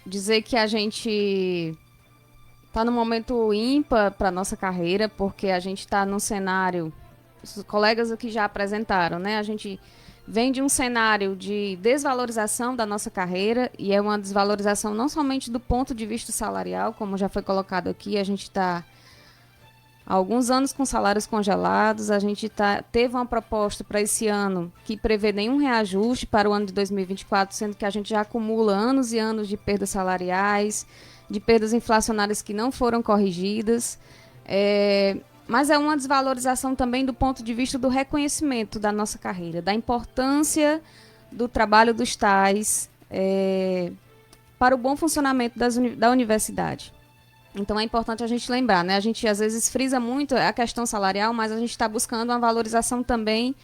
[SPEAKER 5] Dizer que a gente está num momento ímpar para a nossa carreira, porque a gente está num cenário, os colegas aqui já apresentaram, né? A gente vem de um cenário de desvalorização da nossa carreira, e é uma desvalorização não somente do ponto de vista salarial, como já foi colocado aqui, a gente está há alguns anos com salários congelados, a gente teve uma proposta para esse ano que prevê nenhum reajuste para o ano de 2024, sendo que a gente já acumula anos e anos de perdas salariais, de perdas inflacionárias que não foram corrigidas, mas é uma desvalorização também do ponto de vista do reconhecimento da nossa carreira, da importância do trabalho dos TAIs para o bom funcionamento da universidade. Então é importante a gente lembrar, né? A gente às vezes frisa muito a questão salarial, mas a gente está buscando uma valorização também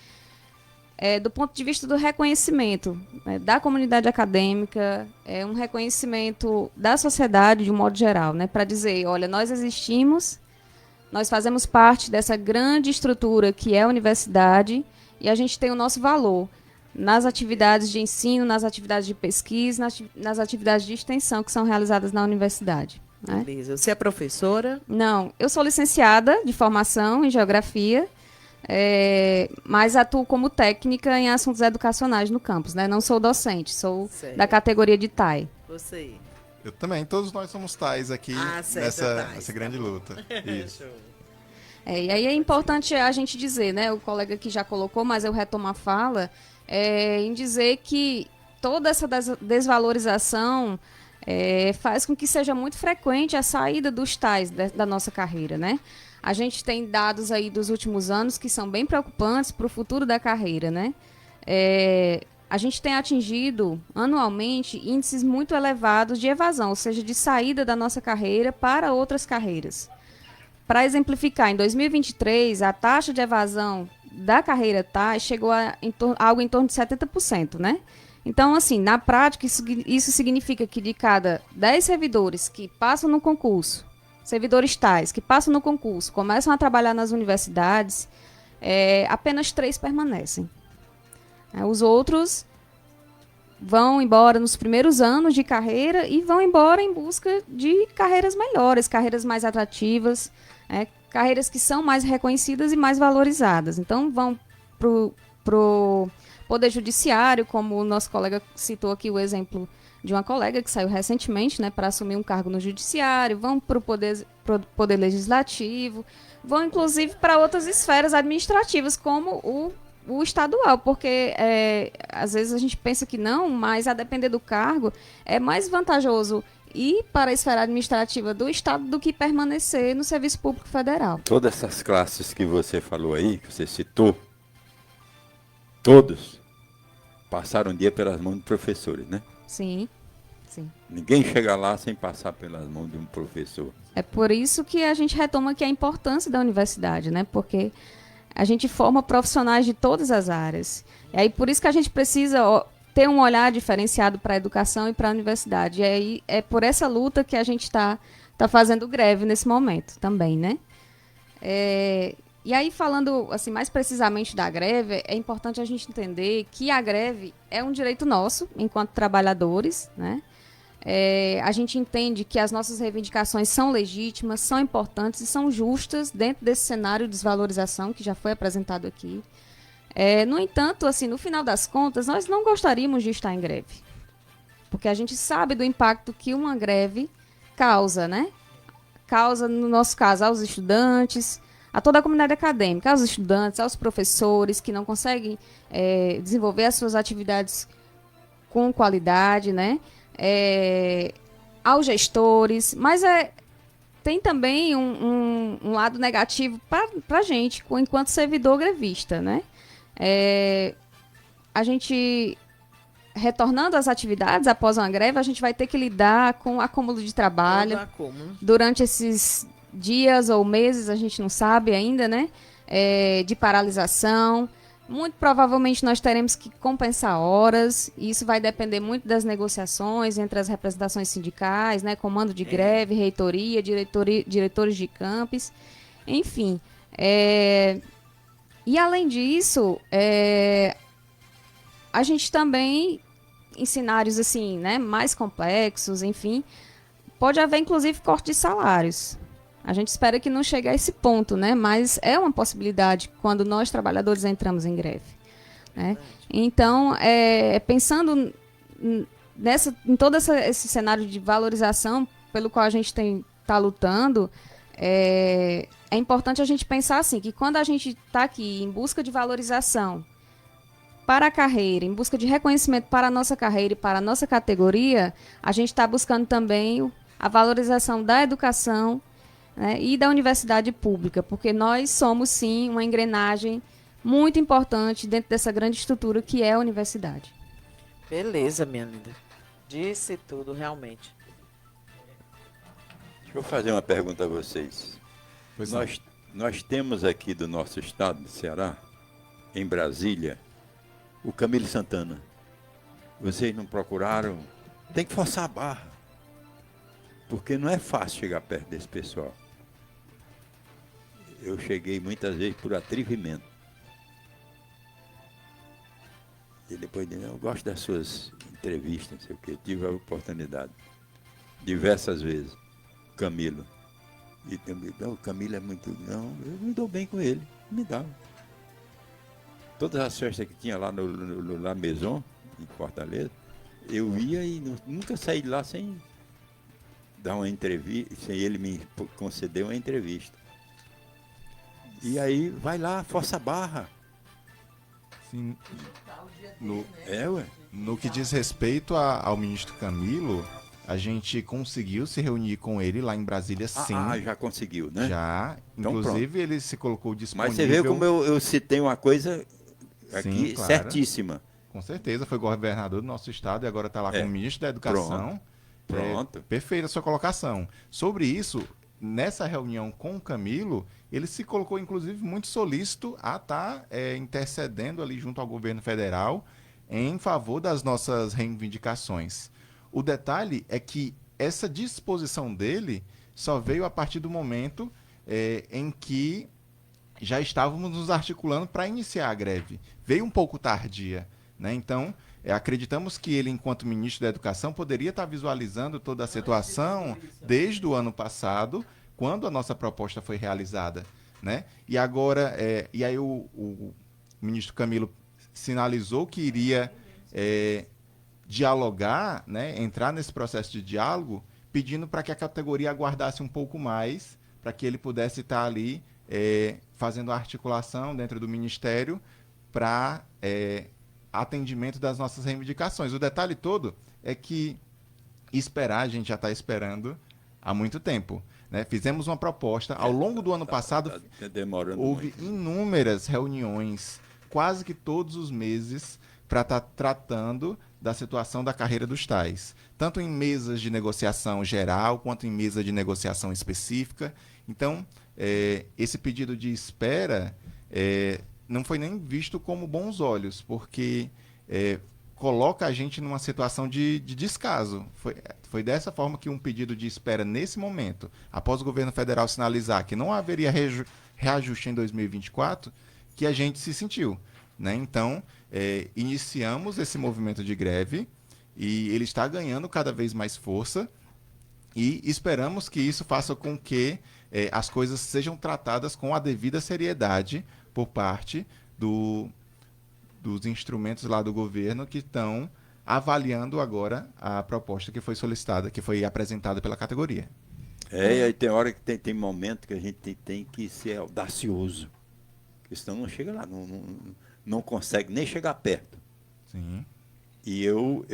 [SPEAKER 5] do ponto de vista do reconhecimento da comunidade acadêmica, um reconhecimento da sociedade de um modo geral, né? Para dizer, olha, nós existimos, nós fazemos parte dessa grande estrutura que é a universidade e a gente tem o nosso valor nas atividades de ensino, nas atividades de pesquisa, nas atividades de extensão que são realizadas na universidade. Né?
[SPEAKER 2] Beleza. Você é professora?
[SPEAKER 5] Não, eu sou licenciada de formação em geografia, mas atuo como técnica em assuntos educacionais no campus, né? Não sou docente, sou da categoria de TAI.
[SPEAKER 2] Você?
[SPEAKER 4] Eu também, todos nós somos TAIs aqui nessa grande luta. Isso.
[SPEAKER 5] E aí é importante a gente dizer, né? O colega que já colocou, mas eu retomo a fala, em dizer que toda essa desvalorização faz com que seja muito frequente a saída dos TAIs da nossa carreira, né? A gente tem dados aí dos últimos anos que são bem preocupantes para o futuro da carreira, né? A gente tem atingido anualmente índices muito elevados de evasão, ou seja, de saída da nossa carreira para outras carreiras. Para exemplificar, em 2023, a taxa de evasão da carreira TAI chegou a algo em torno de 70%, né? Então, assim, na prática, isso significa que de cada 10 servidores que passam no concurso, servidores TAIs que passam no concurso, começam a trabalhar nas universidades, apenas 3 permanecem. Os outros vão embora nos primeiros anos de carreira e vão embora em busca de carreiras melhores, carreiras mais atrativas, carreiras que são mais reconhecidas e mais valorizadas. Então, vão para o Poder Judiciário, como o nosso colega citou aqui o exemplo de uma colega que saiu recentemente, né, para assumir um cargo no Judiciário, vão para o poder Legislativo, vão inclusive para outras esferas administrativas, como o estadual, porque às vezes a gente pensa que não, mas a depender do cargo, é mais vantajoso ir para a esfera administrativa do Estado do que permanecer no Serviço Público Federal.
[SPEAKER 1] Todas essas classes que você falou aí, que você citou, todos passaram um dia pelas mãos de professores, né?
[SPEAKER 5] Sim, sim.
[SPEAKER 1] Ninguém chega lá sem passar pelas mãos de um professor.
[SPEAKER 5] É por isso que a gente retoma aqui a importância da universidade, né? Porque a gente forma profissionais de todas as áreas. E aí por isso que a gente precisa ter um olhar diferenciado para a educação e para a universidade. E aí é por essa luta que a gente está fazendo greve nesse momento também, né? E aí, falando assim, mais precisamente da greve, é importante a gente entender que a greve é um direito nosso, enquanto trabalhadores, né? A gente entende que as nossas reivindicações são legítimas, são importantes e são justas dentro desse cenário de desvalorização que já foi apresentado aqui. No entanto, assim, no final das contas, nós não gostaríamos de estar em greve, porque a gente sabe do impacto que uma greve causa, né? Causa, no nosso caso, aos estudantes, a toda a comunidade acadêmica, aos estudantes, aos professores que não conseguem desenvolver as suas atividades com qualidade, né? Aos gestores, mas tem também um lado negativo para a gente, enquanto servidor grevista, né? A gente, retornando às atividades após uma greve, a gente vai ter que lidar com acúmulo de trabalho durante esses dias ou meses, a gente não sabe ainda, né? De paralisação. Muito provavelmente nós teremos que compensar horas, e isso vai depender muito das negociações entre as representações sindicais, né? Comando de greve, reitoria, diretores de campus, enfim. E além disso, a gente também, em cenários assim, né, mais complexos, enfim, pode haver inclusive corte de salários. A gente espera que não chegue a esse ponto, né? Mas é uma possibilidade quando nós, trabalhadores, entramos em greve. Né? Então, pensando em todo esse cenário de valorização pelo qual a gente está lutando, é importante a gente pensar assim, que quando a gente está aqui em busca de valorização para a carreira, em busca de reconhecimento para a nossa carreira e para a nossa categoria, a gente está buscando também a valorização da educação, né, e da universidade pública, porque nós somos, sim, uma engrenagem muito importante dentro dessa grande estrutura que é a universidade.
[SPEAKER 2] Beleza, minha linda. Disse tudo, realmente.
[SPEAKER 1] Deixa eu fazer uma pergunta a vocês. Nós temos aqui do nosso estado, do Ceará, em Brasília, o Camilo Santana. Vocês não procuraram? Tem que forçar a barra. Porque não é fácil chegar perto desse pessoal. Eu cheguei muitas vezes por atrevimento. E depois de eu gosto das suas entrevistas, não sei o quê. Tive a oportunidade. Diversas vezes. Camilo. E também, o Camilo é muito... Não, eu me dou bem com ele. Me dá. Todas as festas que tinha lá no La Maison, em Fortaleza, eu ia e nunca saí de lá sem dar uma entrevista, sem ele me conceder uma entrevista. E aí, vai lá, força a barra.
[SPEAKER 4] Sim.
[SPEAKER 1] Ué.
[SPEAKER 4] No que diz respeito ao ministro Camilo, a gente conseguiu se reunir com ele lá em Brasília, sim.
[SPEAKER 1] Já conseguiu, né?
[SPEAKER 4] Já.
[SPEAKER 1] Então,
[SPEAKER 4] inclusive,
[SPEAKER 1] pronto.
[SPEAKER 4] ele se colocou disponível.
[SPEAKER 1] Mas você vê como eu citei uma coisa aqui,
[SPEAKER 4] sim, claro.
[SPEAKER 1] certíssima.
[SPEAKER 4] Com certeza, foi governador do nosso estado e agora está lá como ministro da Educação.
[SPEAKER 1] Pronto.
[SPEAKER 4] Perfeita a sua colocação. Sobre isso, nessa reunião com o Camilo, ele se colocou, inclusive, muito solícito a estar intercedendo ali junto ao governo federal em favor das nossas reivindicações. O detalhe é que essa disposição dele só veio a partir do momento em que já estávamos nos articulando para iniciar a greve. Veio um pouco tardia, né? Então, acreditamos que ele, enquanto ministro da Educação, poderia estar visualizando toda a situação desde o ano passado, quando a nossa proposta foi realizada, né? E agora, e aí o ministro Camilo sinalizou que iria dialogar, né, entrar nesse processo de diálogo, pedindo para que a categoria aguardasse um pouco mais, para que ele pudesse estar ali fazendo a articulação dentro do Ministério para atendimento das nossas reivindicações. O detalhe todo é que esperar, a gente já está esperando há muito tempo, né? Fizemos uma proposta, ao longo do ano passado, houve inúmeras reuniões, quase que todos os meses, para estar tratando da situação da carreira dos tais, tanto em mesas de negociação geral, quanto em mesa de negociação específica. Então, esse pedido de espera não foi nem visto como bons olhos, porque coloca a gente numa situação de descaso. Foi dessa forma que um pedido de espera nesse momento, após o governo federal sinalizar que não haveria reajuste em 2024, que a gente se sentiu, né? Então, iniciamos esse movimento de greve e ele está ganhando cada vez mais força e esperamos que isso faça com que as coisas sejam tratadas com a devida seriedade por parte dos instrumentos lá do governo que estão avaliando agora a proposta que foi solicitada, que foi apresentada pela categoria.
[SPEAKER 1] E aí tem hora que tem momento que a gente tem que ser audacioso, porque senão não chega lá, não consegue nem chegar perto.
[SPEAKER 4] Sim.
[SPEAKER 1] E eu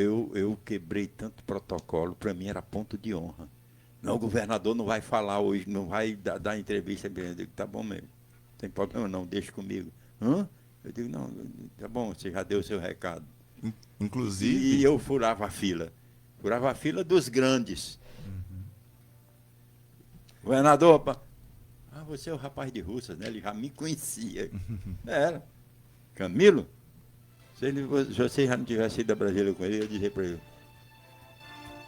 [SPEAKER 1] quebrei tanto protocolo, para mim era ponto de honra. Não, o governador não vai falar hoje, não vai dar entrevista. Eu digo, tá bom mesmo, não tem problema não, deixa comigo. Hã? Eu digo, não, tá bom, você já deu o seu recado.
[SPEAKER 4] Inclusive...
[SPEAKER 1] E eu furava a fila dos grandes.
[SPEAKER 4] Uhum.
[SPEAKER 1] Governador, você é o rapaz de Russas, né? Ele já me conhecia. Era. Camilo, se você já não tivesse ido a Brasília com ele, eu ia dizer para ele,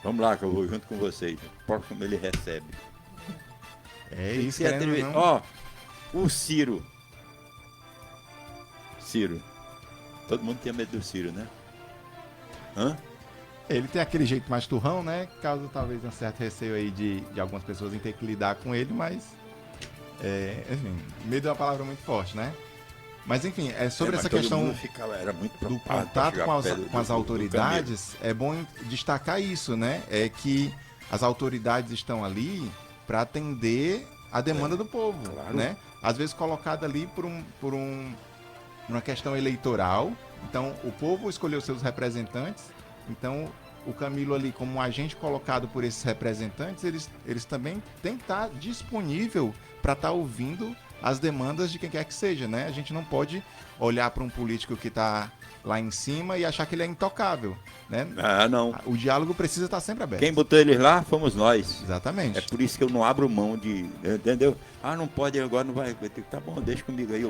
[SPEAKER 1] vamos lá que eu vou junto com vocês. Porra, como ele recebe.
[SPEAKER 4] Isso,
[SPEAKER 1] Ó, o Ciro, todo mundo tinha medo do Ciro, né? Hã?
[SPEAKER 4] Ele tem aquele jeito mais turrão, né? Causa talvez um certo receio aí de algumas pessoas em ter que lidar com ele, mas enfim, medo é uma palavra muito forte, né? Mas enfim, sobre essa questão do contato com as autoridades, é bom destacar isso, né? É que as autoridades estão ali para atender a demanda do povo, claro, né? Às vezes colocada ali por uma questão eleitoral. Então, o povo escolheu seus representantes. Então, o Camilo ali, como um agente colocado por esses representantes, eles também têm que estar disponível para estar ouvindo as demandas de quem quer que seja, né? A gente não pode olhar para um político que está lá em cima e achar que ele é intocável, né?
[SPEAKER 1] Ah, não.
[SPEAKER 4] O diálogo precisa estar sempre aberto.
[SPEAKER 1] Quem botou eles lá fomos nós.
[SPEAKER 4] Exatamente.
[SPEAKER 1] É por isso que eu não abro mão de... Entendeu? Ah, não pode, agora não vai. Tá bom, deixa comigo aí.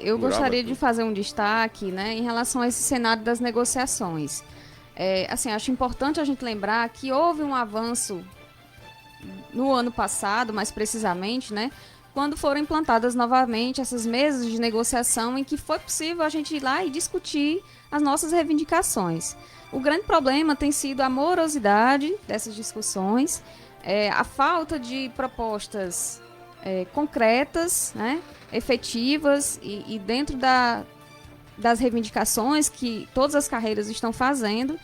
[SPEAKER 5] Eu gostaria de fazer um destaque, né, em relação a esse cenário das negociações. Assim, acho importante a gente lembrar que houve um avanço no ano passado, mais precisamente, né, quando foram implantadas novamente essas mesas de negociação em que foi possível a gente ir lá e discutir as nossas reivindicações. O grande problema tem sido a morosidade dessas discussões, a falta de propostas concretas, né, efetivas e dentro das reivindicações que todas as carreiras estão fazendo.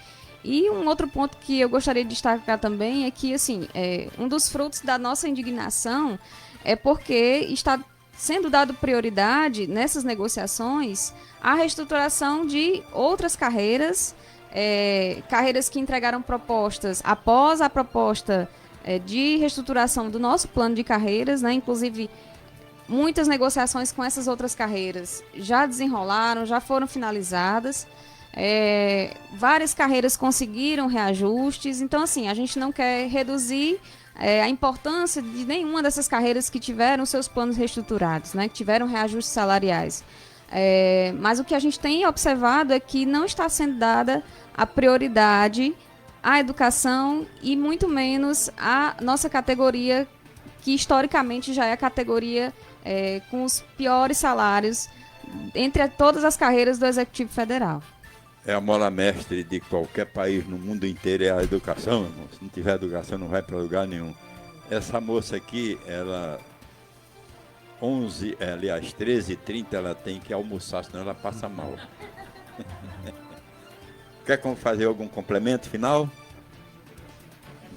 [SPEAKER 5] E um outro ponto que eu gostaria de destacar também é que, assim, um dos frutos da nossa indignação é porque está sendo dado prioridade nessas negociações à reestruturação de outras carreiras, carreiras que entregaram propostas após a proposta de reestruturação do nosso plano de carreiras, né? Inclusive, muitas negociações com essas outras carreiras já desenrolaram, já foram finalizadas. Várias carreiras conseguiram reajustes. Então, assim, a gente não quer reduzir a importância de nenhuma dessas carreiras que tiveram seus planos reestruturados, né? Que tiveram reajustes salariais. Mas o que a gente tem observado é que não está sendo dada a prioridade à educação e muito menos à nossa categoria, que historicamente já é a categoria com os piores salários entre todas as carreiras do Executivo Federal.
[SPEAKER 1] É a mola mestre de qualquer país no mundo inteiro, é a educação, irmão. Se não tiver educação, não vai para lugar nenhum. Essa moça aqui, ela 13h30 ela tem que almoçar, senão ela passa mal. Quer fazer algum complemento final?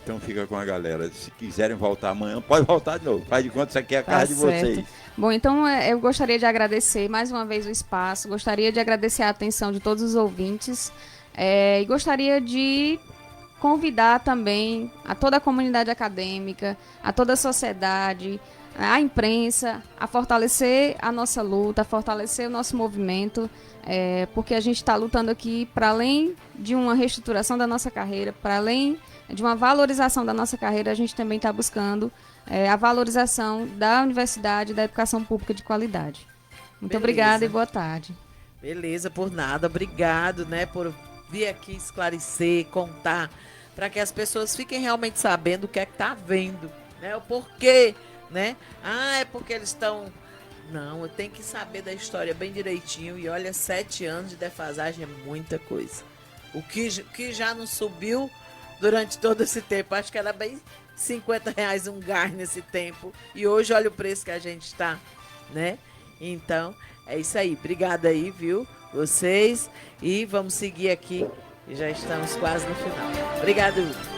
[SPEAKER 1] Então fica com a galera. Se quiserem voltar amanhã, pode voltar de novo. Faz de conta que isso aqui é a casa de vocês.
[SPEAKER 5] Bom, então eu gostaria de agradecer mais uma vez o espaço, gostaria de agradecer a atenção de todos os ouvintes e gostaria de convidar também a toda a comunidade acadêmica, a toda a sociedade, a imprensa, a fortalecer a nossa luta, a fortalecer o nosso movimento, porque a gente está lutando aqui para além de uma reestruturação da nossa carreira, para além de uma valorização da nossa carreira, a gente também está buscando a valorização da universidade e da educação pública de qualidade. Muito obrigada e boa tarde.
[SPEAKER 2] Beleza, por nada. Obrigado, né, por vir aqui esclarecer, contar, para que as pessoas fiquem realmente sabendo o que é que está havendo, né, o porquê, né? É porque eles estão... Não, eu tenho que saber da história bem direitinho. E olha, 7 anos de defasagem é muita coisa. O que já não subiu durante todo esse tempo, acho que era bem R$50 um gás nesse tempo. E hoje olha o preço que a gente está, né? Então, é isso aí. Obrigada aí, viu? Vocês. E vamos seguir aqui. Já estamos quase no final. Obrigado.